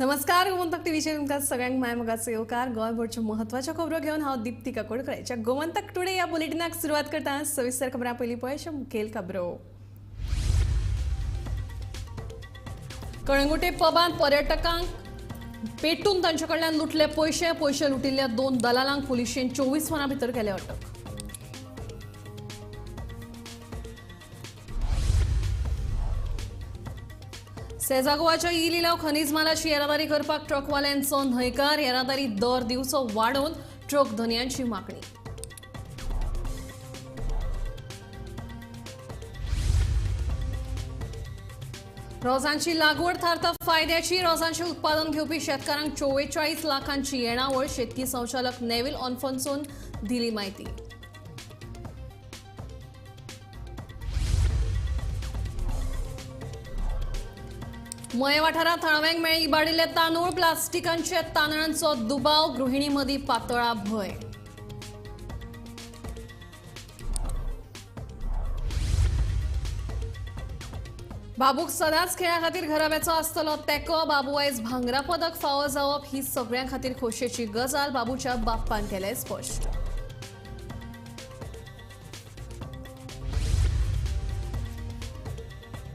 नमस्कार गोमंतक टीव्हीचे तुमकां सगळ्यांक मायमोगाचो येवकार गोंयभरच्यो म्हत्वाच्यो खबरो घेवन हांव दिप्ती काकोडकराच्या गोमंतक टुडे ह्या बुलेटिनाक सुरवात करता. सविस्तर खबरां पयलीं पळय मुखेल खबरो. कळंगुटे पबांत पर्यटकांक पेटून तांचे कडल्यान लुटले पयशे लुटिल्ल्या 2 दलालांक पुलिशेन 24 वरां भितर केले अटक. सेजा गोवाच्या ई लिलाव खनिज मालाची येरादारी करपाक ट्रकवाल्यांचो न्हयकार. येरादारी दर दिवचो वाडोवन ट्रक धन्यांची मागणी. रोजांची लागवड थारता फायद्याची. रोजांचे उत्पादन घेवपी शेतकारांक 44 लाखांची येणावळ. शेतकी संचालक नेविल ऑन्फन्सून दिली माहिती. मये वाठारांत थळाव्यांक मेळ्ळे इबाडिल्ले तांदूळ. प्लास्टिकांचे तांदळांचो दुबाव. गृहिणी मदीं पातळा भय. बाबूक सदांच खेळा खातीर घराब्याचो आसतलो तेको. बाबू आयज भांगरा पदक फावो जावप ही सगळ्यां खातीर खोशयेची गजाल. बाबूच्या बाप्पान केलें स्पश्ट.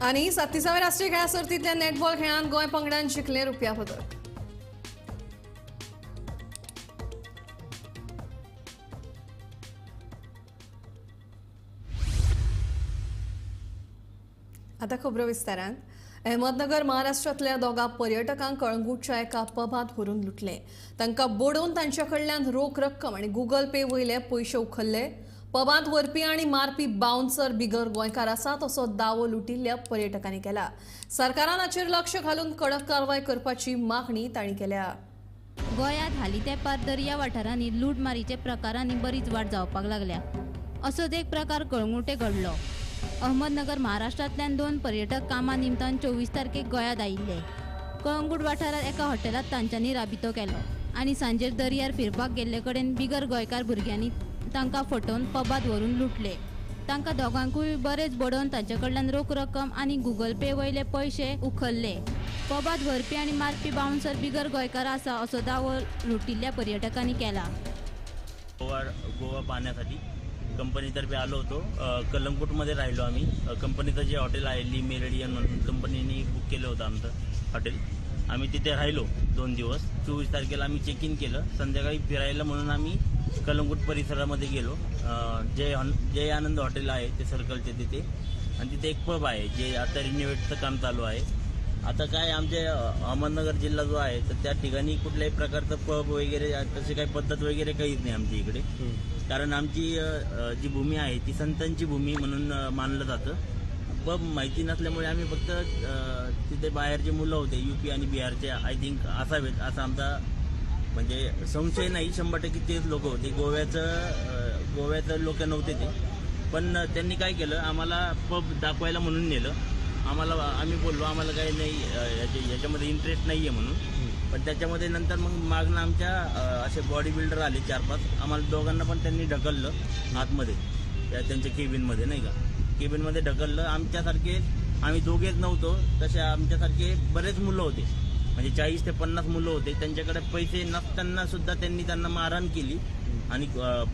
आनी 37व्या राष्ट्रीय खेळा सर्तींतल्या नेटबॉल खेळांत गोंय पंगडान जिखलें रुपया पदक. आता खबरो विस्तारान. अहमदनगर महाराष्ट्रांतल्या दोगा पर्यटकांक कळंगूटच्या एका पबांत व्हरून लुटले. तांकां बोडोवन तांचे कडल्यान रोख रक्कम आनी गुगल पे वयले पयशे उखल्ले. पबांत व्हरपी आनी मारपी बाउन्सर बिगर गोंयकार आसात असो दावो लुटिल्ल्या पर्यटकांनी केला. सरकारान हाचेर लक्ष घालून कडक कारवाय करपाची मागणी तांणी केल्या. गोंयांत हालीं तेंपार दर्या वाठारांनी लूटमारीचे प्रकारांनी बरीच वाड जावपाक लागल्या. असोच एक प्रकार कळंगुटे घडलो. अहमदनगर महाराष्ट्रांतल्यान 2 पर्यटक कामा निमतान 24 तारखेक गोंयांत आयिल्ले. कळंगूट वाठारांत एका हॉटेलांत तांच्यांनी राबितो केलो आनी सांजेर दर्यार फिरपाक गेल्ले कडेन बिगर गोंयकार भुरग्यांनी तांकां फटोवन पबांत व्हरून लुटले. तांकां दोगांकूय बरेच बडोवन तांचे कडल्यान रोख रक्कम आनी गुगल पे वयले पयशे उखल्ले. पबांत व्हरपी आनी मारपी बाउन्सर बिगर गोंयकार आसा असो दावो लुटिल्ल्या पर्यटकांनी केला. गोवा पाहण्यासाठी कंपनीतर्फे आलो होतो. कलंगूटमध्ये राहिलो आम्ही. कंपनीचं जे हॉटेल आहे ली मेरिडियन म्हणून कंपनीने बुक केलं होतं आमचं हॉटेल. आम्ही तिथे राहिलो 2 दिवस. 24 तारखेला आम्ही चेक इन केलं. संध्याकाळी फिरायला म्हणून आम्ही कलंगूट परिसरामध्ये गेलो. जय आनंद हॉटेल आहे ते सर्कलचे तिथे, आणि तिथे एक पब आहे जे आता रिन्युवेटचं काम चालू आहे. आता काय आमचे अहमदनगर जिल्हा जो आहे तर त्या ठिकाणी कुठल्याही प्रकारचं पब वगैरे तशी काही पद्धत वगैरे काहीच नाही आमच्या इकडे. कारण आमची जी भूमी आहे ती संतांची भूमी म्हणून मानलं जातं. पब माहिती नसल्यामुळे आम्ही फक्त तिथे बाहेरचे मुलं होते UP आणि बिहारचे आय थिंक असावेत असा आमचा म्हणजे संशय नाही. 100% तेच लोक होते. गोव्याचं लोक नव्हते ते. पण त्यांनी काय केलं, आम्हाला पब दाखवायला म्हणून नेलं. आम्ही बोललो आम्हाला काही नाही याच्यामध्ये इंटरेस्ट नाही आहे म्हणून. पण त्याच्यामध्ये नंतर मग मागणं आमच्या असे बॉडी बिल्डर आले 4-5. आम्हाला दोघांना पण त्यांनी ढकललं आतमध्ये त्यांच्या केबिनमध्ये, नाही का. केबिनमध्ये ढकललं. आमच्यासारखे आम्ही दोघेच नव्हतो, तसे आमच्यासारखे बरेच मुलं होते. म्हणजे 40 ते 50 मुलं होते. त्यांच्याकडे पैसे नसताना सुद्धा त्यांनी त्यांना मारहाण केली आणि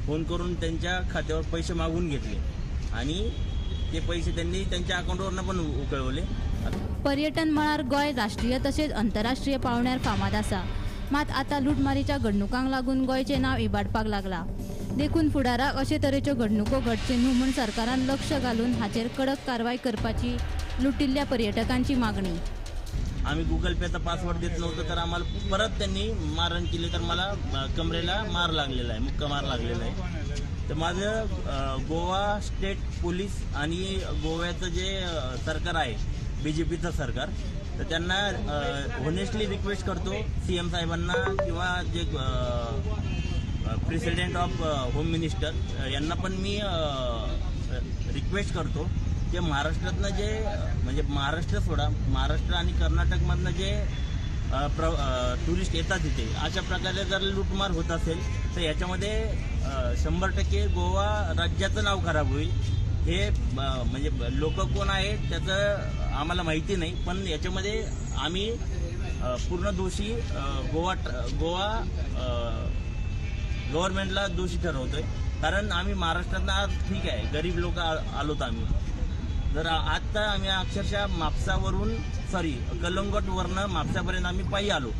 फोन करून त्यांच्या खात्यावर पैसे मागून घेतले आणि ते पैसे त्यांनी त्यांच्या अकाउंटवरनं पण उकळवले. पर्यटन मळार गोंय राष्ट्रीय तसेच आंतरराष्ट्रीय पावण्यार फामाद आसा. मात आता लूटमारीच्या घडणुकांक लागून गोंयचें नांव इबाडपाक लागला. देखून फुडाराक अशे तरेच्यो घडणुको घडचे न्हू म्हूण सरकारान लक्ष घालून हाचेर कडक कारवाय करपाची लुटिल्ल्या पर्यटकांची मागणी. आम्ही गुगल पेचा पासवर्ड देत नव्हतो तर आम्हाला परत त्यांनी मारहाण केली. तर मला कमरेला मार लागलेला आहे, मुक्का मार लागलेला आहे. तर माझं गोवा स्टेट पोलीस आणि गोव्याचं जे सरकार आहे BJPचं सरकार, तर त्यांना होनेस्टली रिक्वेस्ट करतो CM साहेबांना किंवा जे प्रेसिडेंट ऑफ होम मिनिस्टर यांना पण मी रिक्वेस्ट करतो की महाराष्ट्रातनं जे म्हणजे महाराष्ट्र सोडा, महाराष्ट्र आणि कर्नाटकमधनं जे टुरिस्ट येतात तिथे अशा प्रकारे जर लूटमार होत असेल तर याच्यामध्ये 100% गोवा राज्याचं नाव खराब होईल. हे म्हणजे लोक कोण आहेत त्याचं आम्हाला माहिती नाही, पण याच्यामध्ये आम्ही पूर्ण दोषी गोवा गव्हर्नमेंटला दोषी ठरवतोय. कारण आम्ही महाराष्ट्रातनं आज ठीक आहे गरीब लोक आलोत आम्ही. जर आता आम्ही अक्षरशः कलंगोटवरनं म्हापसापर्यंत आम्ही पायी आलो.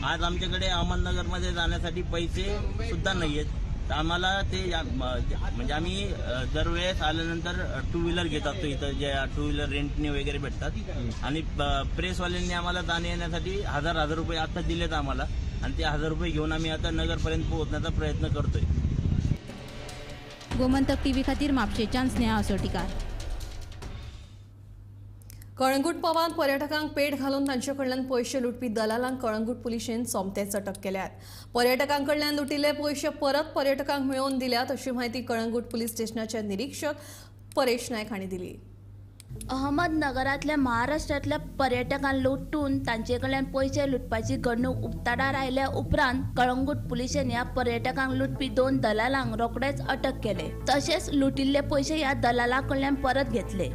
आज आमच्याकडे अहमदनगरमध्ये जाण्यासाठी पैसे सुद्धा नाही आहेत. तर आम्हाला ते म्हणजे आम्ही दरवेळेस आल्यानंतर टू व्हीलर घेत असतो इथं, जे टू व्हीलर रेंटने वगैरे भेटतात. आणि प्रेसवाल्यांनी आम्हाला जाणे येण्यासाठी हजार रुपये आता दिलेत आम्हाला. आणि ते 1000 रुपये घेऊन आम्ही आता नगरपर्यंत पोहोचण्याचा प्रयत्न करतोय. गोमंतक टीव्ही खातीर म्हापशेच्यान स्नेहा असोटीकार. कळंगूट पबांत पर्यटकांक पेट घालून तांचे कडल्यान पयशे लुटपी दलालांक कळंगूट पुलिशेन सोमतेच अटक केल्यात. पर्यटकांकडल्यान लुटिल्ले पयशे परत पर्यटकांक मेळोवन दिल्यात अशी माहिती कळंगूट पुलीस स्टेशनाचे निरीक्षक परेश नायक हांणी दिली. अहमदनगरातल्या महाराष्ट्रातल्या पर्यटकांक लुटून तांचे कडल्यान पयशे लुटपाची घडणूक उक्ताडार आयल्या उपरांत कळंगूट पुलिशेन ह्या पर्यटकांक लुटपी 2 दलालांक रोखडेच अटक केले. तशेंच लुटिल्ले पयशे ह्या दलालां कडल्यान परत घेतले.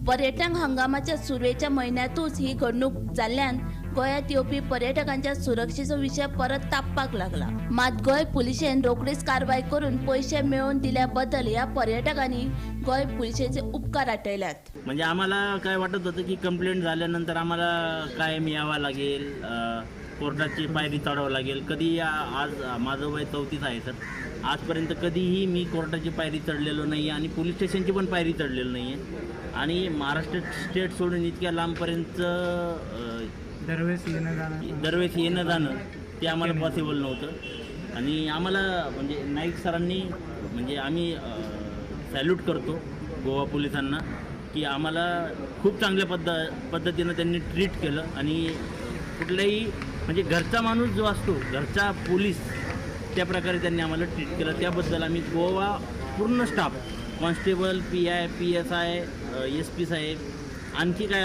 पर्यटन हंगामाच्या सुरवेच्या महिन्यातूच ही घडणूक जाल्ल्यान गोंयांत येवपी पर्यटकांच्या सुरक्षेचो विशय परत तापपाक लागला. मात गोंय पुलिशेन रोखडीच कारवाय करून पयशे मेळोवन दिल्या बद्दल ह्या पर्यटकांनी गोंय पुलिशेचे उपकार आठयल्यात. म्हणजे आम्हाला काय वाटत होतं की कंप्लेंट झाल्यानंतर आम्हाला कायम यावं लागेल, कोर्टाची पायरी चढावं लागेल. कधी आज माझं वय 34 आहे सर. आजपर्यंत कधीही मी कोर्टाची पायरी चढलेलो नाही आहे आणि पोलीस स्टेशनची पण पायरी चढलेलो नाही आहे. आणि महाराष्ट्र स्टेट सोडून इतक्या लांबपर्यंत दरवेळेस येणं जाणं ते आम्हाला पॉसिबल नव्हतं. आणि आम्हाला म्हणजे नाईक सरांनी म्हणजे आम्ही सॅल्यूट करतो गोवा पोलिसांना की आम्हाला खूप चांगल्या पद्धतीनं त्यांनी ट्रीट केलं. आणि कुठल्याही म्हणजे घरचा माणूस जो असतो, घरचा पोलीस, त्या प्रकारे त्यांनी आम्हाला ट्रीट केलं. त्याबद्दल आम्ही गोवा पूर्ण staff, constable, PI, PSI, SP साहेब, आणखी काय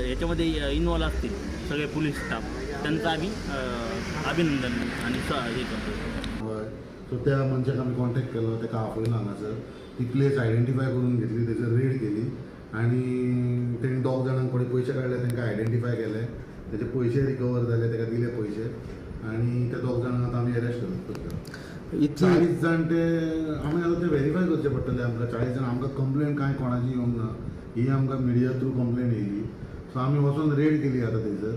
याच्यामध्ये इन्वॉल्व असतील सगळे पोलीस स्टाफ, त्यांचं आम्ही अभिनंदन आणि हे करतो. सो त्या मनशाक आम्ही कॉन्टॅक्ट केलो, ताका आपयलो हांगासर. ती प्लेस आयडेंटिफाय करून घेतली, तेचेर रेड केली आणि तेणी 2 जाणांक कोणी पयशे काडले तांकां आयडेंटिफाय केले, तेचे पयशे रिकवर जाले, ताका दिले पयशे आणि त्या 2 जाणांक आतां आमी अरेस्ट करता. 40 जाण ते आमी आतां ते व्हेरीफाय करचे पडटले आमकां. 40 जाण आमकां कंप्लेंट कांय कोणाची येवंक ना, ही आमकां मिडिया थ्रू कंप्लेंट येयली. सो आमी वचून रेड केली आतां थंयसर.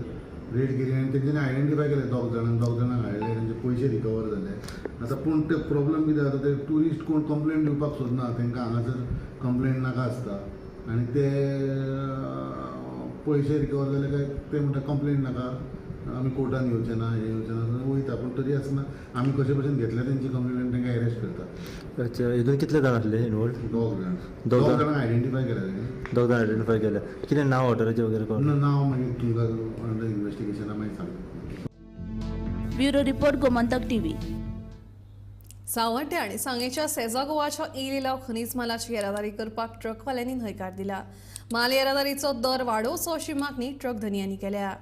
रेड केली आनी तेंच्यांनी आयडेंटिफाय केले 2 जाणांक हाडले, तेंचे पयशे रिकवर जाले. आतां पूण ते प्रॉब्लम कितें जाता, ते ट्युरिस्ट कोण कंप्लेंट दिवपाक सोदना, तांकां हांगासर कंप्लेंट नाका आसता आनी ते पयशे रिकवर जाले काय ते म्हणटा कंप्लेंट नाका, आमी कोर्टान येवचें ना, हे येवचें ना, वयता. पूण तरी आसतना आमी कशे भशेन घेतले तेंची कंप्लेंट, तांकां अरेस्ट करता. अच्छा, हितून कितले जाण आसले इनवॉल्ड? 2 जाणांक आयडेंटिफाय केल्या तेणी. 2 जाण आयडेंटिफाय केले. कितें नांव हॉटेलाचें वगैरे कोण? नांव मागीर तुमकां अंडर इन्व्हेस्टिगेशना मागीर सांगता. Bureau report Gomantak TV. Savordem आणि सांगेच्या सेजा गोवाच्या लिलाव खनिज मालाची येरादारी करपाक ट्रकवाल्यांनी न्हयकार दिला. माल येरादारीचो दर वाडोवचो अशी मागणी ट्रक धनियांनी केल्या.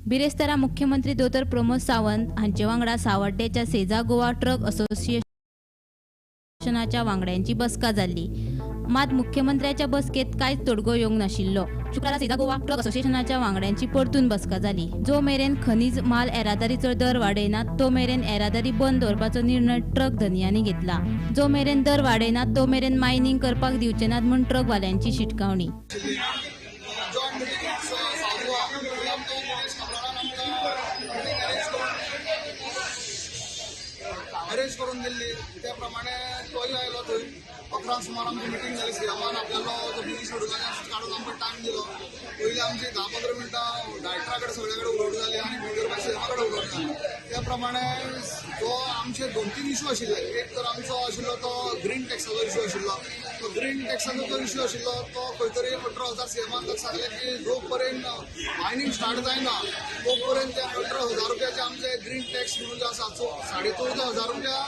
बिरेस्तारा मुख्यमंत्री दोतर प्रमोद सावंत हांचे वांगडा सावड्डेच्या सेजा गोवा ट्रक असोसिएशनाच्या वांगड्यांची बसका जाल्ली. मात मुख्यमंत्र्याच्या बसकेत कांयच तोडगो येवंक नाशिल्लो. शुक्रारा सेजा गोवा ट्रक असोसिएशनाच्या वांगड्यांची परतून बसका जाली. जो मेरेन खनिज माल येरादारीचो दर वाडयनात तो मेरेन येरादारी बंद दवरपाचो निर्णय ट्रक धनियांनी घेतला. जो मेरेन दर वाडयनात तो मेरेन मायनिंग करपाक दिवचे नात म्हूण ट्रकवाल्यांची शिटकावणी. अरेंज करून दिल्ली त्याप्रमाणे तोय आयलो थंय 11 सुमार आमची मिटींग जाली. सीएमान आपल्यालो जो बिजी शेड्युलान काडून आमकां टायम दिलो. पयलीं आमची 10-15 मिनटां डायरेक्टरा कडेन सगळे कडेन उलोवणी जाली आनी मागीर सीएमा कडेन उलोवणी जाली. त्या प्रमाणे जो आमचे 2-3 इशू आशिल्ले, एक तर आमचो आशिल्लो तो ग्रीन टॅक्साचो इशू आशिल्लो. तो ग्रीन टॅक्साचो जो इशू आशिल्लो तो खंय तरी 18,000 सीएमान सांगले की जो पर्यंत मायनिंग स्टार्ट जायना तो पर्यंत त्या 18,000 रुपयाचे वर्साचे आमचे ग्रीन टॅक्स म्हणून जे आसा 14,500 रुपया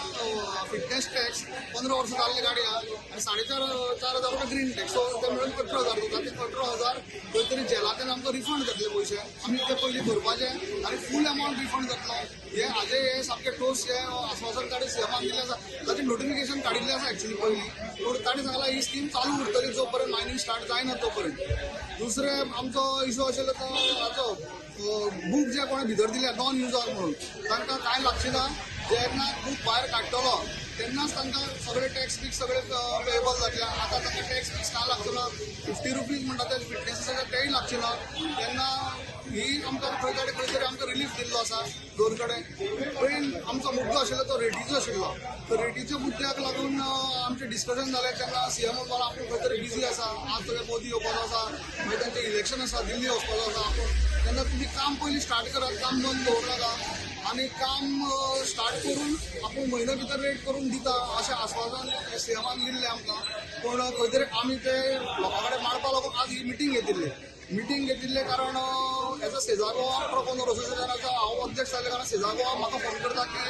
फिटनेस टॅक्स, 15 वर्सां जाल्ली गाडी आहा आनी 4,500 रुपया ग्रीन टॅक्स. सो ते मेळून 18,000 जाता. ते 18,000 खंय तरी जेलांतल्यान आमकां रिफंड जातले पयशे. आमी ते पयलीं भरपाचे आनी फूल अमावंट रिफंड जातलो. हे हाजे सामकें ठोस हे आश्वासन काडी सीएमान दिल्लें आसा. ताचें नोटिफिकेशन काडिल्लें आसा एक्चुअली पयलीं. पूण ताणें सांगलां ही स्कीम चालू उरतली जो पर्यंत मायनिंग स्टार्ट जायना तो पर्यंत. दुसरे आमचो इशू आशिल्लो तो हाचो बूक जे कोणें भितर दिल्या नॉन युजर म्हणून तांकां कांय लागचें ना. जेन्ना बूक भायर काडटलो तेन्नाच तांकां सगळे टॅक्स बिक्स सगळे पेएबल जातले. आतां तांकां टॅक्स बिक्स कांय लागचो ना. 50 रुपीज म्हणटा ते फिटनेसाचे तेय लागचे ना. तेन्ना ही आमकां खंय तरी आमकां रिलीफ दिल्लो आसा दोन कडेन. पयलीं आमचो मुद्दो आशिल्लो तो रेटीचो आशिल्लो. तर रेटीच्या मुद्द्याक लागून आमचें डिस्कशन जालें तेन्ना सीएम म्हणपाक आपूण खंय तरी बिजी आसा. आज सगळे मोदी येवपाचो आसा, मागीर तांचें इलेक्शन आसा, दिल्ली वचपाचो आसा. आपूण तेन्ना तुमी काम पयलीं स्टार्ट करात, काम बंद दवरनाका आनी काम स्टार्ट करून आपूण म्हयने भितर रेट करून दिता अशें आश्वासन सीएमान दिल्लें आमकां. पूण खंय तरी आमी ते लोकां कडेन मारपा लागून आज ही मिटींग घेतिल्ले कारण एज शेजार गोवा ट्रक ओनर असोसिएशनाचो हांव अध्यक्ष जाल्ले कारण शेजार गोवा म्हाका फोन करता की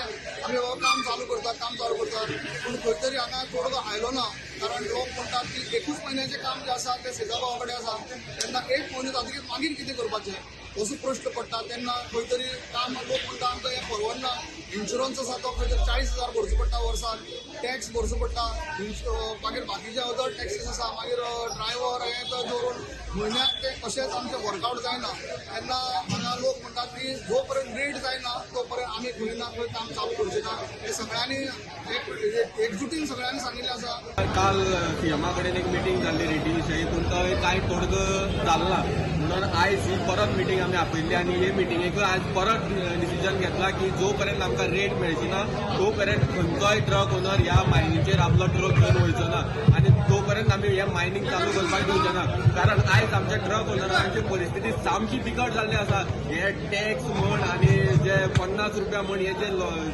आमी बाबा काम चालू करतात. पूण खंय तरी हांगा तोडगो आयलो ना. कारण लोक म्हणटात की 21 म्हयन्याचें काम जें आसा तें शेजार गोवा कडेन आसा. तेन्ना 1 म्हयनो जातकीर मागीर कितें करपाचें असो प्रश्न पडटा. तेन्ना खंय तरी काम लोक म्हणटा आमकां हें परवडना. इन्शुरन्स आसा तो खंय तरी 40,000 भरचो पडटा वर्साक. टॅक्स भरचो पडटा. मागीर बाकीचे अदर टॅक्सीस आसा. मागीर ड्रायव्हर हें तो दवरून म्हयन्याक ते कशेंच आमचें वर्कआवट जायना. तेन्ना हांगा लोक म्हणटात की जो पर्यंत रेट जायना तो पर्यंत आमी खंय ना खंय काम चालू करचें ना. हे सगळ्यांनी एकजुटीन सगळ्यांनी सांगिल्लें आसा. काल सीएमा कडेन एक मिटींग जाल्ली रेटी विशयी, पूण थंय कांय तोडग जाल्ला म्हणून आयज ही परत मिटींग आमी आपयल्ली आनी हे मिटींगेक आज परत डिसिजन घेतला की जो पर्यंत आमकां रेट मेळची ना तो पर्यंत खंयचोय ट्रक ओनर ह्या मायनिंगेचेर आपलो ट्रक घेवन वयचो ना आनी तो पर्यंत आमी हे मायनिंग चालू करपाक दिवचे ना. कारण आयज आमच्या ट्रक ओनरांची परिस्थिती सामकी बिकट जाल्ली आसा. हे टॅक्स म्हण आनी जे 50 रुपया म्हण हे जे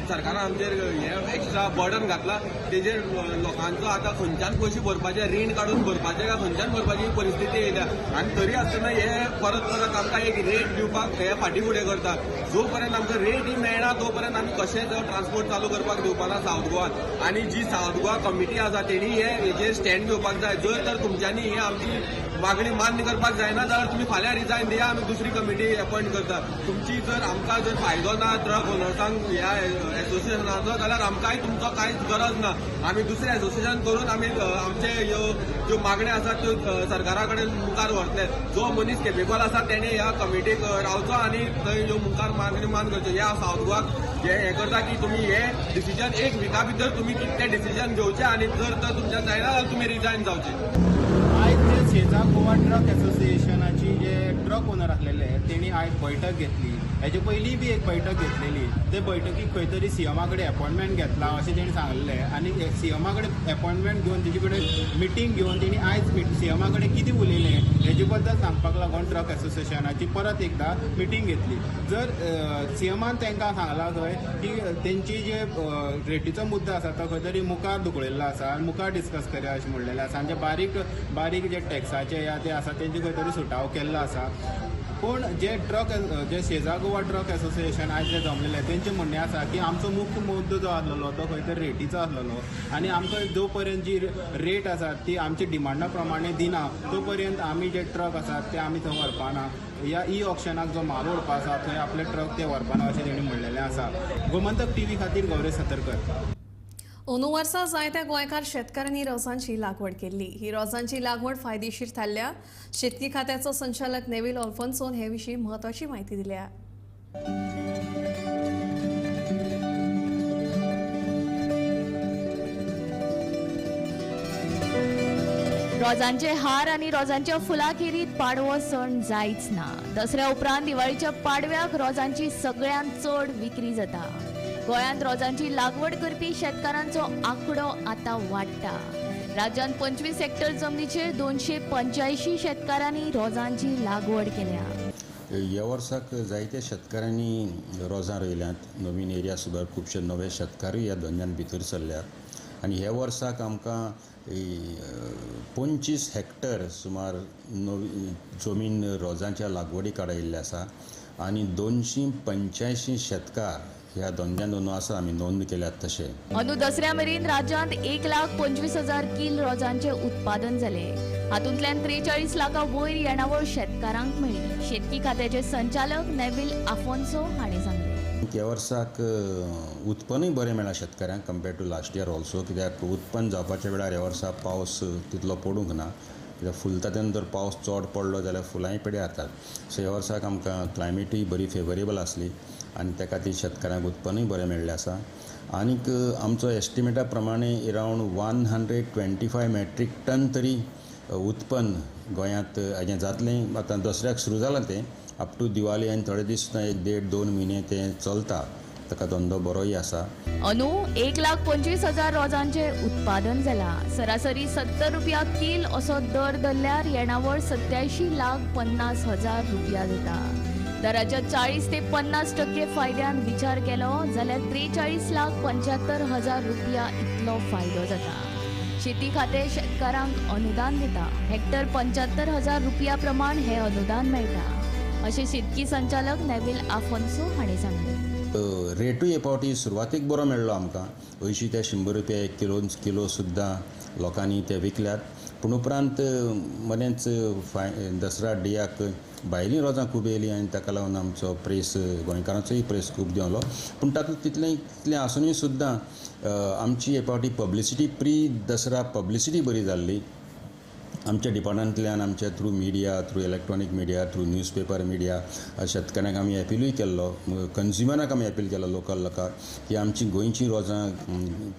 सरकारान आमचेर हे एक्स्ट्रा बर्डन घातला तेजेर लोकांचो आतां खंयच्यान पयशे भरपाचे, रीण काडून भरपाचे काय खंयच्यान भरपाची परिस्थिती येयल्या. आनी तरी आसतना हे परत आमकां एक रेट दिवपाक हे फाटीं फुडें करता. जो पर्यंत आमकां रेट ही मेळना तो पर्यंत आमी कशेंच ट्रान्सपोर्ट चालू करपाक दिवपाना सावथ गोवान. आनी जी सावथ गोवा कमिटी आसा तेणी हेजेर स्टँड घेवपाक जाय. जर तर तुमच्यांनी ही आमची मागणी मान्य करपाक जायना जाल्यार तुमी फाल्यां रिजायन दिया, आमी दुसरी कमिटी अपॉयंट करता. तुमची जर आमकां जर फायदो ना ट्रक ओनर्सांक ह्या एसोसिएशनाचो जाल्यार आमकांय तुमचो कांयच गरज ना. आमी दुसरें एसोसिएशन करून आमी आमचे ज्यो मागण्यो आसात त्यो सरकारा कडेन मुखार व्हरतले. जो मनीस केपेबल आसा तेणे ह्या कमिटीक रावचो आनी थंय ह्यो मुखार मागण्यो मान करच्यो. ह्या सावथ गोवाक हे करता की तुमी हे डिसिजन 1 विका भितर तुमी कितें डिसिजन घेवचें आनी जर तर तुमच्यान जायना जाल्यार तुमी रिजायन जावचें. आयज जे शेजार गोवा ट्रक एसोसिएशनाची जे ट्रक ओनर आसलेले तेणी आयज बैठक घेतली. हेजे पयलीं बी एक बैठक घेतलेली. ते बैठकीक खंय तरी सीएमा कडेन अपॉयंटमेंट घेतला अशें तेणी सांगलें आनी सीएमा कडेन अपॉयंटमेंट घेवन तेजे कडेन मिटींग घेवन तेणी आयज सीएमा कडेन कितें उलयलें हेजे बद्दल सांगपाक लागून ट्रक एसोसिएशनाची परत एकदां मिटींग घेतली. जर सीएमान तांकां सांगलां खंय की तेंची जे रेटीचो मुद्दो आसा तो खंय तरी मुखार धुकळिल्लो आसा आनी मुखार डिस्कस करया अशें म्हणलेलें आसा. आनी जे बारीक जे टॅक्साचे या ते आसा तेंचे खंय तरी सुटाव केल्लो आसा. पूण जे शेजार गोवा ट्रक एसोसिएशन आयज जे जमलेले तेंचें म्हणणें आसा की आमचो मुख्य मुद्दो जो आसलेलो तो खंय तरी रेटीचो आसलेलो आनी आमकां जो पर्यंत जी रेट आसा ती आमची डिमांडा प्रमाणे दिना तो पर्यंत आमी जे ट्रक आसात ते आमी थंय व्हरपाना. ह्या ऑक्शनाक जो म्हाल व्हरपा आसा थंय आपले ट्रक ते व्हरपाना अशें तेणी म्हणलेलें आसा. गोमंतक टीव्ही खातीर गौरेश सतरकर. अंदू वर्सा जायत्या गोंयकार शेतकाऱ्यांनी रोजांची लागवड केल्ली. ही रोजांची लागवड फायदेशीर थारल्या. शेतकी खात्याचो संचालक नेविल ऑल्फोन्सोन हे विशीं म्हत्वाची म्हायती दिल्या. रोजांचे हार आनी रोजांच्या फुलां खेरीत पाडवो सण जायच ना. दसऱ्या उपरांत दिवाळीच्या पाडव्याक रोजांची सगळ्यांत चड विक्री जाता. गोंयांत रोजांची लागवड करपी शेतकारांचो आंकडो आतां वाडटा. राज्यांत 25 हेक्टर जमनीचेर 285 शेतकारांनी रोजांची लागवड केल्या. ह्या वर्साक जायत्या शेतकारांनी रोजां रोयल्यांत. नवीन एरिया सुद्दां खुबशे नवे शेतकारूय ह्या धंद्यान भितर सरल्यात आनी ह्या वर्साक आमकां 25 हेक्टर सुमार जमीन रोजांच्या लागवडी काडायिल्ली आसा. आणि 285 शेतकार ह्या धंद्यान अंदू आसा आमी नोंद केल्यात तशे. अंदू दसऱ्या मेरेन राज्यांत 1,25,000 किल रोजांचे उत्पादन जाले. हातूंतल्यान 43 लाखा वयर येणावळ शेतकारांक मेळ्ळी. शेतकी खात्याचे संचालक नेविल आफोन्सो हाणें सांगलें. ह्या वर्साक उत्पन्नूय बरें मेळ्ळां शेतकऱ्यांक compare to last year also, कित्याक उत्पन्न जावपाच्या वेळार ह्या वर्सा पावस तितलो पडूंक ना. कित्याक फुलता तेन्ना जर पावस चड पडलो जाल्यार फुलांय पिड्यार जातात. सो ह्या वर्साक आमकां क्लायमेटूय बरी फेवरेबल आसली आनी त्या खातीर शेतकऱ्यांक उत्पन्नूय बरें मेळ्ळें आसा. आनीक आमचो एस्टिमेटा प्रमाणे अरावंड 125 मेट्रीक टन तरी उत्पन्न गोंयांत हें जातलें. आतां दसऱ्याक सुरू जालां तें, अप टू दिवाळी आनी थोडे दीस सुद्दां 1-1.5-2 म्हयने तें चलता. ताका धंदो बरोय आसा. अंदू 1,25,000 रोजांचे उत्पादन जाला. सरासरी 70 रुपया किल असो दर धरल्यार येणावळ 87,50,000 रुपया जाता. दराच्या 40 ते 50% फायद्यान विचार केलो जाल्यार 43,75,000 रुपया इतलो फायदो जाता. शेती खातें शेतकारांक अनुदान दिता. हेक्टर 75,000 रुपया प्रमाण हे अनुदान मेळटा अशें शेतकी संचालक नेविल आफोन्सो हाणें सांगलें. रेटूय हे फावटी सुरवातीक बरो मेळ्ळो आमकां. 80 ते 100 रुपया एक किलो सुद्दां लोकांनी ते विकल्यात. पूण उपरांत मदेंच दसरा डियाक भायलीं रोजां खूब येयलीं आनी ताका लागून आमचो प्रेस गोंयकारांचोय प्रेस खूब देंवलो. पूण तातूंत तितलें आसुनूय सुद्दां आमची हे फावटी पब्लिसिटी दसरा पब्लिसिटी बरी जाल्ली. आमच्या डिपार्टमेंटांतल्यान आमच्या through media, through electronic media, through newspaper media शेतकऱ्यांक आमी एपिलूय केल्लो, कन्ज्युमरांक आमी एपील केलो लोकल लोकांक की आमची गोंयची रोजां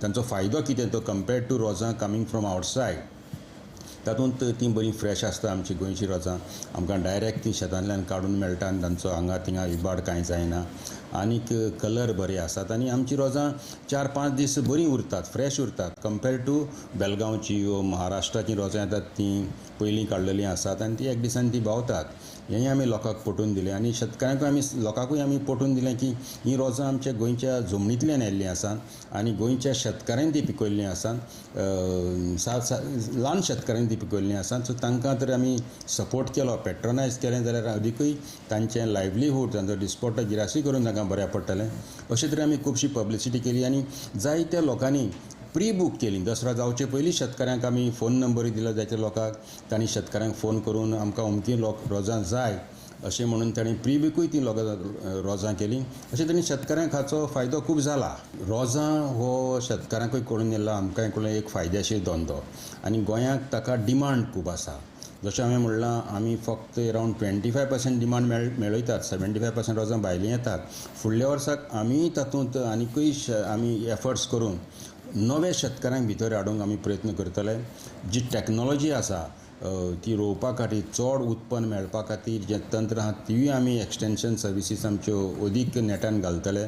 तांचो फायदो कितें तो कंपेर्ड टू रोजां कमींग फ्रॉम आवटसायड. तातूंत ती बरी फ्रेश आसता आमची गोंयची रोजां. आमकां डायरेक्ट ती शेतांतल्यान काडून मेळटा आनी तांचो हांगा थिंगा इबाड कांय जायना. आनीक कलर बरे आसात आनी आमची रोजां 4-5 दीस बरीं उरतात, फ्रेश उरतात कंपेर टू बेलगांवची वो महाराष्ट्राची रोजां येतात तीं पयलीं काडलेलीं आसात आनी ती एक दिसान ती भावतात. हेंय आमी लोकांक पटोवन दिलें आनी शेतकऱ्यांकूय लोकांकूय आमी पटोवन दिलें की हीं रोजां आमच्या गोंयच्या जमनींतल्यान येयल्लीं आसात आनी गोंयच्या शेतकाऱ्यांनी ती पिकयल्लीं आसात. ल्हान शेतकाऱ्यांनी ती पिकयल्लीं आसात. सो तांकां तर आमी सपोर्ट केलो, पेट्रोनायज केलें जाल्यार अदिकूय तांचें लायव्हलीहूड, तांचो दिसपट्टो गिरायकूय करून तांकां बऱ्या पडटलें. अशे तरेन आमी खुबशी पब्लिसिटी केली आनी जायत्या लोकांनी प्री बूक केली. दसरा जावचे पयलीं शेतकऱ्यांक आमी फोन नंबरूय दिलो जायत्या लोकांक. तांणी शेतकऱ्यांक फोन करून आमकां अमकीं रोजां जाय अशें म्हणून तांणी प्री बूकूय ती रोजां केलीं. अशे तरेन शेतकऱ्यांक हाचो फायदो खूब जाला. रोजां हो शेतकऱ्यांकूय कळून येयला, आमकांय कळून एक फायद्याचीर धंदो आनी गोंयांत ताका डिमांड खूब आसा. जशें हांवें म्हणलां आमी फक्त अरावंड 25% डिमांड मेळयतात, 75% रोजां भायलीं येतात. फुडल्या वर्साक आमी तातूंत आनिकूय आमी एफर्ट्स करून नवे शेतकऱ्यांक भितर हाडूंक आमी प्रयत्न करतले. जी टॅक्नोलॉजी आसा ती रोवपा खातीर, चड उत्पन्न मेळपा खातीर जें तंत्र आसा तिवूय आमी एक्सटेन्शन सर्विसीस आमच्यो अदीक नेटान घालतले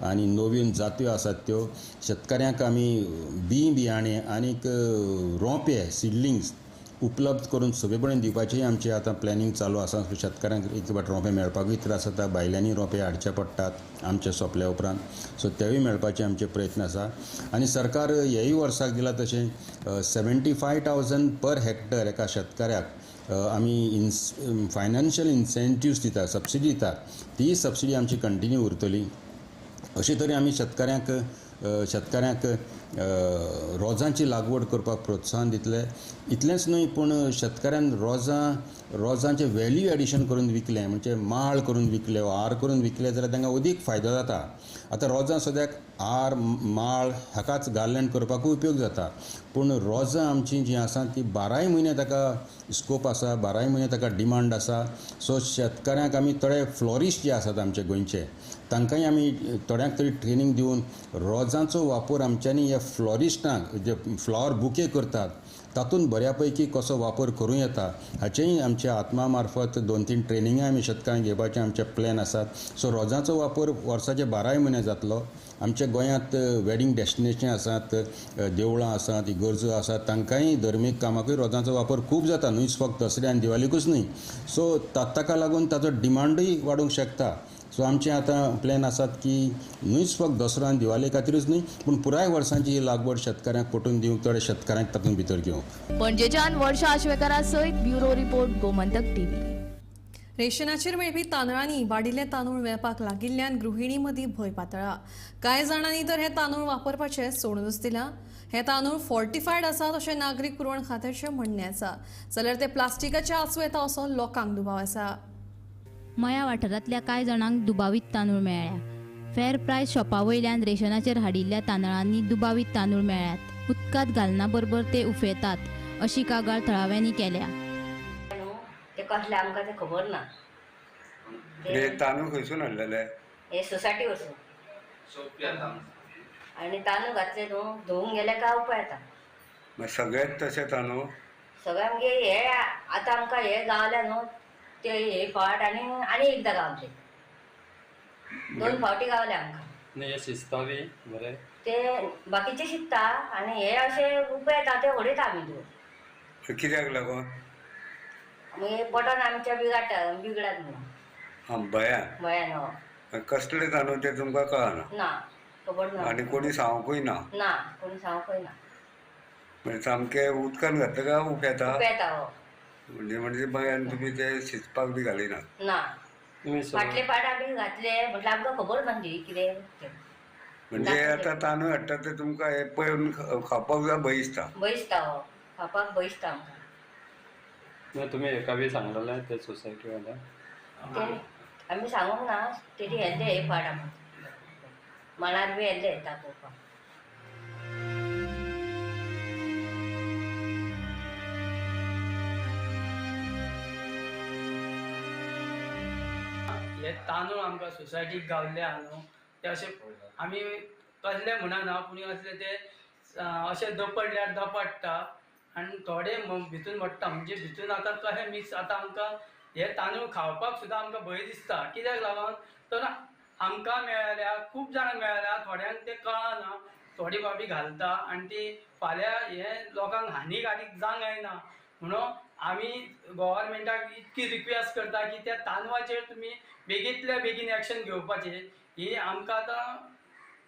आनी नव्यो जात्यो आसात त्यो शेतकऱ्यांक आमी बियाणें आनीक रोंपे सिडलिंग्स उपलब्ध करून सगळेपडेन दिवपाचें आमचें आतां प्लॅनिंग चालू आसा. शेतकऱ्यांक एक फावट रोंपे मेळपाकूय त्रास जाता, भायल्यांनी रोंपे हाडचे पडटात आमचे सोंपल्या उपरांत. सो तेवूय मेळपाचे आमचे प्रयत्न आसा आनी सरकार हेय वर्साक दिला तशें 75,000 पर हेक्टर एका शेतकाऱ्याक आमी फायनान्शियल इन्सेंटिव्स दितात, सबसिडी दितात. ती सबसिडी आमची कंटिन्यू उरतली. अशे तरेन आमी शेतकऱ्यांक रोजांची लागवड करपाक प्रोत्साहन दितले. इतलेंच न्हय पूण शेतकऱ्यान रोजांचें वॅल्यू एडिशन करून विकलें, म्हणजे माळ करून विकले वा हार करून विकले जाल्यार तांकां अदीक फायदो जाता. आतां रोजां सद्याक हार माळ हाकाच गार्लँड करपाकूय उपयोग जाता. पूण रोजां आमचीं जीं आसा ती 12 म्हयने ताका स्कोप आसा, 12 म्हयने ताका डिमांड आसा. सो शेतकऱ्यांक आमी थोडे फ्लॉरिस्ट जे आसात आमचे गोंयचे तांकांय आमी थोड्यांक तरी ट्रेनींग दिवन रोजांचो वापर आमच्यांनी ह्या फ्लॉरिस्टांक जे फ्लावर बुके करतात तातूंत बऱ्या पैकी कसो वापर करूं येता हाचेंय आमच्या आत्मा मार्फत 2-3 ट्रेनिंगां आमी शेतकऱ्यांक घेवपाचे आमचे प्लॅन आसात. सो रोजांचो वापर वर्साचे 12 म्हयने जातलो. आमच्या गोंयांत वेडिंग डेस्टिनेशन आसात, देवळां आसात, इगर्जो आसात, तांकांय धर्मीक कामाकूय रोजांचो वापर खूब जाता, न्हूच फक्त दसऱ्या आनी दिवाळीकूच न्हय. सो ताका लागून ताचो डिमांडूय वाडूंक शकता. सो आमचे आतां प्लॅन आसात की न्हूच फक्त दसरो आनी दिवाळे खातीरच न्हय पूण पुराय वर्सांची ही लागवड शेतकऱ्यांक पटोवन दिवंक, थोडे शेतकऱ्यांक तातूंत भितर घेवंक. पणजेच्यान वर्षा आश्वेकारा सयत ब्युरो रिपोर्ट गोमंतक टीव्ही. रेशनाचेर मेळपी तांदळांनी वाडिल्ले तांदूळ मेळपाक लागिल्ल्यान गृहिणी मदीं भंय पातळ्ळा. कांय जाणांनी तर हे तांदूळ वापरपाचें सोडूनच दिलां. हे तांदूळ फोर्टिफायड आसात अशें नागरीक पुरवण खात्याचें म्हणणें आसा. जाल्यार ते प्लास्टिकाचे आसूं येता असो लोकांक दुबाव आसा. मया वाठारांतल्या कांय जाणांक दुबावीत तांदूळ मेळ्ळ्या. फेर प्रायस शॉपा वयल्यान रेशनाचेर हाडिल्ल्या तांदळांनी दुबावीत तांदूळ मेळ्ळ्यात. उदकांत घालना बरोबर ते उफेतात अशी कागाळ थळाव्यांनी केल्या. ते कसले आमकां ते खबर ना. हे तांदूळ खंयसून हाडलेले? हे सोसायटी वचून आनी तांदूळ घातले न्हू धुवूंक गेले काय उपाय येता. मागीर सगळेच तशे तांदूळ? सगळे आमगे हे आतां आमकां हे गावले न्हू ते हे फावट आनी एकदां गावले. 2 फावटी गावले आमकां. हे शिजता बी बरें? ते बाकीचे शिकता आनी हे अशे उपाय येता ते उडयता आमी धुवून. कित्याक लागून? मागीर बटन आमच्या बिगडात म्हणून. भयान कसले तांदूळ ते तुमकां कळना? ना खबर ना. आनी कोणी सांगूकय ना? ना कोणी सांगूकय ना. म्हणजे सामके उदकान घातले काय उफेता? उपेता हो. म्हणजे मागीर तुमी ते शिजपाक बी घालिना? ना फाटले पाट आमी घातले म्हटल्यार आमकां खबर ना कितें. म्हणजे आतां तांदूळ हाडटा ते तुमकां हे पळोवन खावपाक जाय भंय दिसता? भंय दिसता हो खावपाक भंय दिसता आमकां. तुम्ही एका बी सांगलेले ते सोसायटी वाल्या? आमी सांगूंक ना तेणी येल्ले हे फाट आमकां मनार बी येल्ले दाखोवपाक. हे तांदूळ आमकां सोसायटीक गावल्ले आहा न्हू ते अशे आमी कसले म्हणना पूण असले ते अशे दपडल्यार दपडटा आनी थोडे भितून मोडटा. म्हणजे भितून आतां कशें मिक्स आतां आमकां हे तांदूळ खावपाक सुद्दां आमकां भंय दिसता. कित्याक लागून तर आमकां मेळ्ळ्या खूब जाणांक मेळ्ळ्या थोड्यांक ते कळना. थोडी बाबी घालता आनी ती फाल्यां हे लोकांक हानिकारक जावंक जायना म्हणून आमी गव्हर्मेंटाक इतकी रिक्वेस्ट करता की त्या तांदळाचेर तुमी बेगींतल्या बेगीन एक्शन घेवपाचें. ही आमकां आतां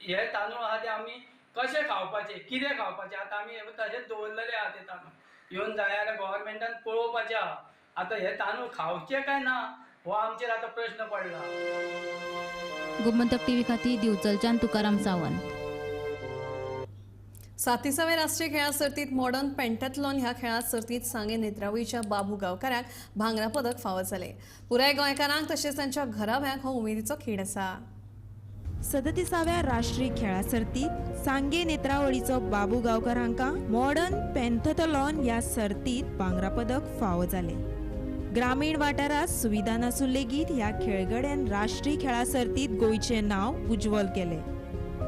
हे तांदूळ आहा ते आमी कशें खावपाचें कितें खावपाचें आतां आमी तशेंच दवरलेले आहा ते तांदूळ. येवन जाय जाल्यार गव्हर्मेंटान पळोवपाचें आहा आतां हे तांदूळ खावचे काय ना हो आमचेर आतां प्रश्न पडला. गोमंतक टीव्ही खातीर दिवचलच्यान तुकाराम सावंत. 37व्या राष्ट्रीय खेळा सर्तीत मॉडर्न पेंटाथलॉन ह्या खेळात सर्तीत सांगे नेत्रावळीच्या बाबू गांवकाराक भांगरा पदक फावो जाले. पुराय गोंयकारांक तशेंच तांच्या घराब्यांक हो उमेदीचो खेळ आसा. 37व्या राष्ट्रीय खेळा सर्तीत सांगे नेत्रावळीचो बाबू गांवकार हांकां मॉडर्न पेंटाथलॉन ह्या सर्तीत भांगरा पदक फावो जाले. ग्रामीण वाठारात सुविधा नासून लेगीत ह्या खेळगड्यान राष्ट्रीय खेळा सर्तीत गोंयचें नांव उज्वल केलें.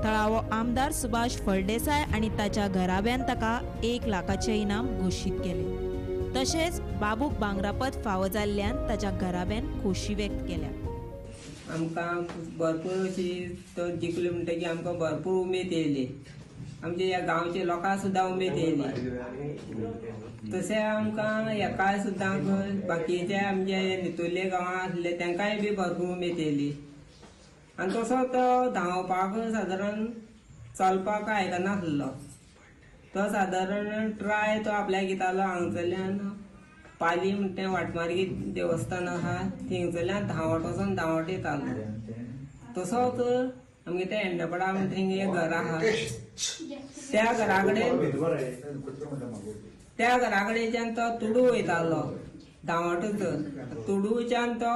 थळावो आमदार सुभाष फळदेसाय आनी ताच्या घराब्यान ताका 1 लाखाचें इनाम घोशीत केलें. तशेंच बाबूक भांगरापद फावो जाल्ल्यान ताच्या घराब्यान खोशी व्यक्त केल्या. आमकां भरपूर अशी तो जिखले म्हणटकीर आमकां भरपूर उमेद येयली. आमच्या ह्या गांवच्या लोकांक सुद्दां उमेद येयली. तशें आमकां हेकाय सुद्दां बाकीचे आमचे नितोल्ले गांवां आसले तांकांय बी भरपूर उमेद येयली. आनी तसो तो धांवपाक सादारण चलपाक आयकनासलो. तो सादारण ट्राय तो आपल्याक घेतालो हांगसरल्यान पाली म्हणटा तें वाटमार्गी देवस्थान आहा थिंगसरल्यान धांवत वचोन धांवत येतालो. तसोच आमगे ते एंडपडा म्हणटा थिंग एक घर आहा त्या घरा कडेच्यान तो तुडू वयतालो धांवतच. तुडूच्यान तो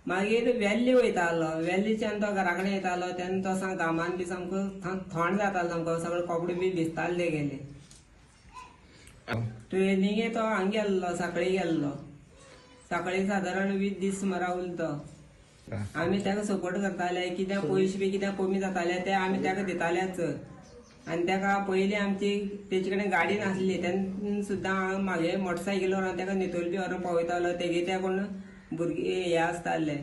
मागीर वेल्ली वयतालो. वेल्लीच्यान तो घरा कडेन येतालो तेन्ना तो सामको घामान बी सामको थंड जातालो सामको सगळे कपडे बी भिजताले गेले. ट्रेनिंगे तो हांगा गेल्लो सांकळी गेल्लो. सांकळी सादारण 20 दीस सुमारा उरलो तो. आमी ताका सपोर्ट करताले कित्याक पयशे बी कित्याक कमी जाताले ते आमी ताका दितालेच. आनी ताका पयलीं आमची तेजे कडेन गाडी नासली तेन्ना सुद्दां हांव म्हागे मोटरसायकलीवर हांव ताका नितोल बी व्हरोन पावयतालो. तेगे ते कोण भुरगे हे आसताले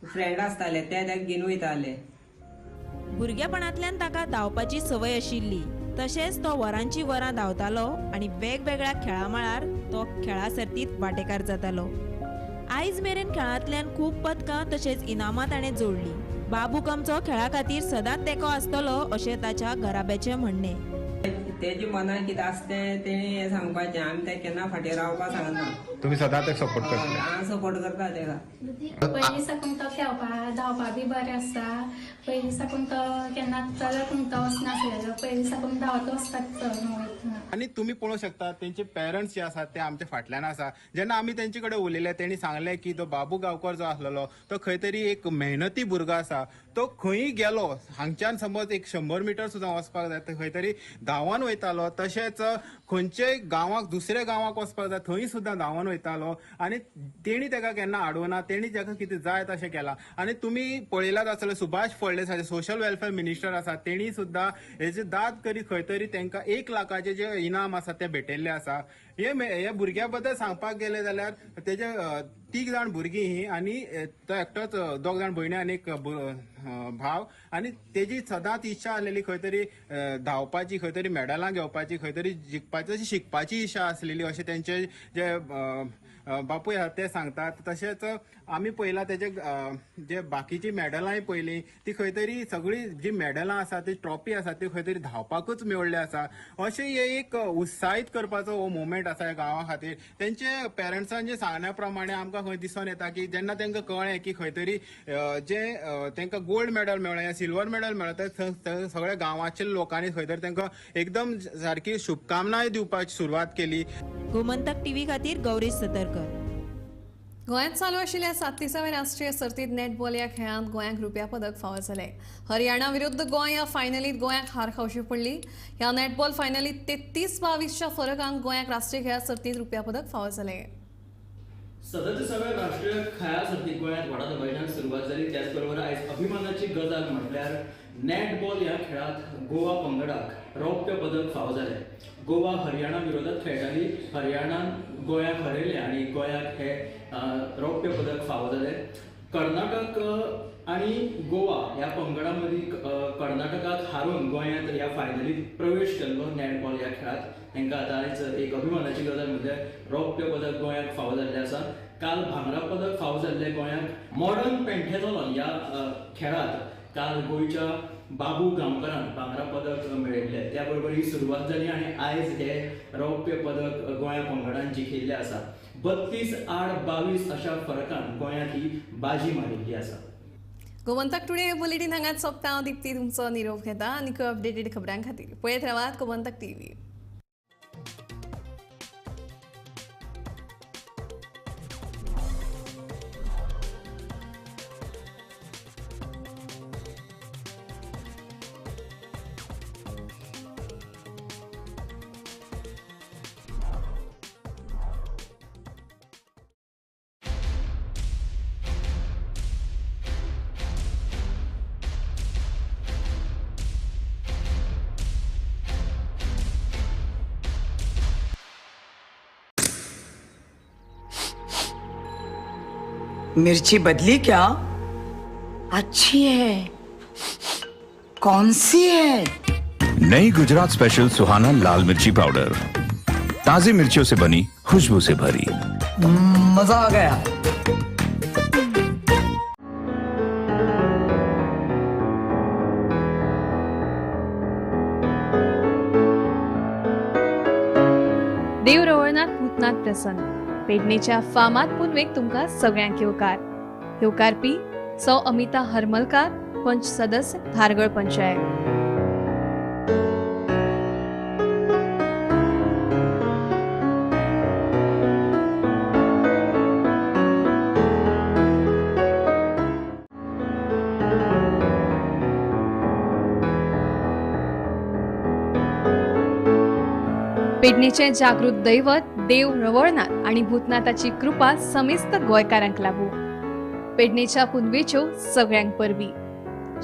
फ्रेंड आसताले ते ताका घेवन वयताले. भुरगेपणांतल्यान ताका धांवपाची संवय आशिल्ली. तशेंच तो वरांची वरां धांवतालो आनी वेगवेगळ्या खेळा मळार तो खेळा सर्तीत वांटेकार जातालो. आयज मेरेन खेळांतल्यान खूब पदकां तशेंच इनामां ताणें जोडली. बाबूक आमचो खेळा खातीर सदांच तेंको आसतलो अशें ताच्या घराब्याचें म्हणणें. तेजे मनान कितें आसता तें तेणी हें सांगपाचें. आमी तें केन्ना फाटीं रावपाक सांगना. तुमी सदांच तेका सपोर्ट करतले? हांव सपोर्ट करता तेका. पयलीं साकून तो खेळपा धांवपा बी बरें आसता. पयलीं साकून तो केन्ना चलत म्हणटा वचनासलेलो. पयलीं साकून धांवत वचपाक चल. आनी तुमी पळोवंक शकता तेंचे पेरंट्स जे आसात ते आमच्या फाटल्यान आसा. जेन्ना आमी तेंचे कडेन उलयले तेणी सांगलें की तो बाबू गांवकर जो आसलेलो तो खंय तरी एक मेहनती भुरगो आसा. तो खंयी गेलो हांगच्यान समज एक 100 मिटर सुद्दां वचपाक जाय खंय तरी धांवन वयतालो. तशेंच खंयच्याय गांवाक दुसऱ्या गांवाक वचपाक जाय थंय सुद्दां धांवन वयतालो. आनी तेणी ताका केन्ना आडवना. तेणी ताका कितें जाय तशें केलां. आनी तुमी पळयलाच आसतलें Subhash Phaldesai social welfare minister आसा तेणी सुद्दां हेजे दाद करी खंय तरी तांकां 1 लाखाचें जे इनाम आसा ते भेटयल्लें आसा. हे भुरग्या बद्दल सांगपाक गेले जाल्यार तेजे 3 जाण भुरगीं ही आनी तो एकटोच 2 जाण भयणी आनी एक भाव. आनी तेजी सदांच इच्छा आसलेली खंय तरी धांवपाची खंय तरी मेडलां घेवपाची खंय तरी जिखपाची अशी शिकपाची इच्छा आसलेली अशें तेंचे जे बापूय आसा ते सांगतात. तशेंच आमी पळयलां तेजे जे बाकीची मेडलांय पळयलीं ती खंय तरी सगळी जी मेडलां आसा ती ट्रॉफी आसा ती खंय तरी धांवपाकूच मेळ्ळी आसा. अशें हे एक उत्साहीत करपाचो हो मोमेंट आसा ह्या गांवा खातीर. तेंचे पेरंट्सांचे सांगण्या प्रमाणे आमकां खंय दिसून येता की जेन्ना तांकां कळ्ळें की खंय तरी जे तांकां गोल्ड मेडल मेळ्ळें या सिल्वर मेडल मेळ्ळें तर सगळ्या गांवाच्या लोकांनी खंय तरी तांकां एकदम सारकी शुभकामनाय दिवपाची सुरवात केली. गोमंतक टीव्ही खातीर गौरीश सतरकर. गोंयांत चालू आशिल्ल्या 37व्या राष्ट्रीय सर्तीत नेटबॉल ह्या खेळांत गोंयाक रुप्या पदक फावो जालें. हरियाणा विरुद्ध गोंय ह्या फायनलीत गोंयाक हार खावची पडली. ह्या नेटबॉल फायनलीत 33-22च्या फरकान गोंयाक राष्ट्रीय खेळा सर्तीत रुप्या पदक फावो जालें. 37व्या राष्ट्रीय खेळा सर्तीत गोंयांत व्हडा दबाज्यान सुरवात जाली. त्याच बरोबर आयज अभिमानाची गजाल म्हटल्यार नेटबॉल ह्या खेळांत गोवा पंगडाक रौप्य पदक फावो जालें. गोवा हरियाणा विरोधात खेळटाली. हरियाणान गोंयाक हरयलें आनी गोंयाक हे रौप्य पदक फावो जालें. कर्नाटक आनी गोवा ह्या पंगडा मदीं कर्नाटकाक हारून गोंयांत ह्या फायनलीत प्रवेश केल्लो नेटबॉल ह्या खेळांत. तांकां आतां आयज एक अभिमानाची गजाल म्हणजे रौप्य पदक गोंयाक फावो जाल्लें आसा. काल भांगरा पदक फावो जाल्लें गोंयाक मॉडर्न पेंथेथॉन ह्या खेळांत काल गोंयच्या बाबू गांवकरान भांगरा पदक मेळयल्लें. त्या बरोबर ही सुरवात जाली आनी आयज हे रौप्य पदक गोंया पंगडान जिखिल्लें आसा. 32-22 अशा फरकान गोंयाक ही बाजी मारिल्ली आसा. गोमंतक टुडे हे बुलेटिन हांगाच सोंपता. हांव दिप्ती तुमचो निरोप घेता आनी अपडेटेड खबरां खातीर पळयत रावात गोमंतक टीव्ही. मिर्ची बदली क्या? अच्छी है। कौन सी है? नई गुजरात स्पेशल सुहाना लाल मिर्ची पाउडर, ताजी मिर्चियों से बनी, खुशबू से भरी। मजा आ गया। देव रवळनाथ भूतनाथ प्रसन्न. पेडणेच्या फामाद पुनवेक तुमकां सगळ्यांक येवकार. येवकारपी सौ अमिता हरमलकार, पंच सदस्य, धारगळ पंचायत. पेडणेचे जागृत दैवत देव रवळनाथ आणि भूतनाथाची कृपा समेस्त गोंयकारांक लाभू. पेडणेच्या पुनवेच्यो सगळ्यांक परबी.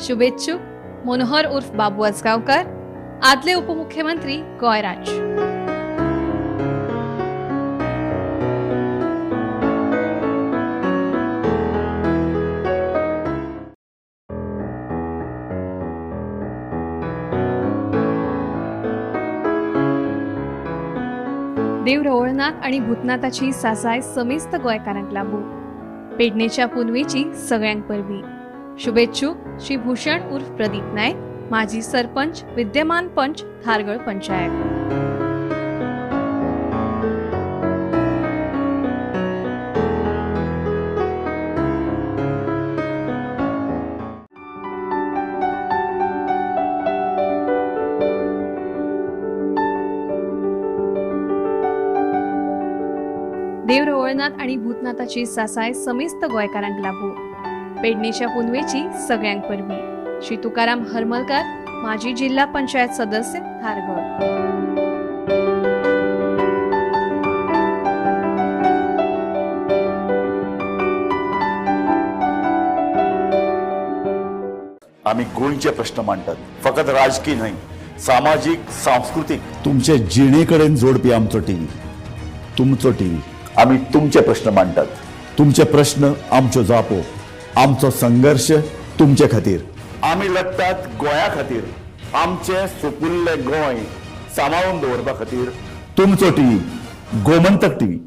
शुभेच्छुक मनोहर उर्फ बाबू आजगावकर, आदले उपमुख्यमंत्री गोंयराज. देव रवळनाथ आणि भूतनाथाची सासाय समेस्त गोंयकारांक लाभू. पेडणेच्या पुनवेची सगळ्यांक परबी. शुभेच्छुक श्री भूषण उर्फ प्रदीप नायक, माजी सरपंच, विद्यमान पंच, धारगळ पंचायत. भोळनाथ आणि भूतनाथाची सासाय समेस्त गोंयकारांक लागू. पेडणेच्या पुनवेची सगळ्यांक परबी. श्री तुकाराम हरमलकार, माजी जिल्हा पंचायत सदस्य, धारगड. आम्ही गोंयचे प्रश्न मांडटात, फकत राजकीय न्हय, सामाजीक, सांस्कृतिक. तुमचे जिणेकडेन जोडपी आमचो टीव्ही, तुमचो टीव्ही. आम्ही तुमचे प्रश्न मांडटात. तुमचे प्रश्न आमच्यो जापो, आमचो संघर्ष तुमचे खातीर. आम्ही लढटात गोंया खातीर, आमचे सोपुल्ले गोंय सांबाळून दवरपा खातीर. तुमचो टीव्ही, गोमंतक टीव्ही.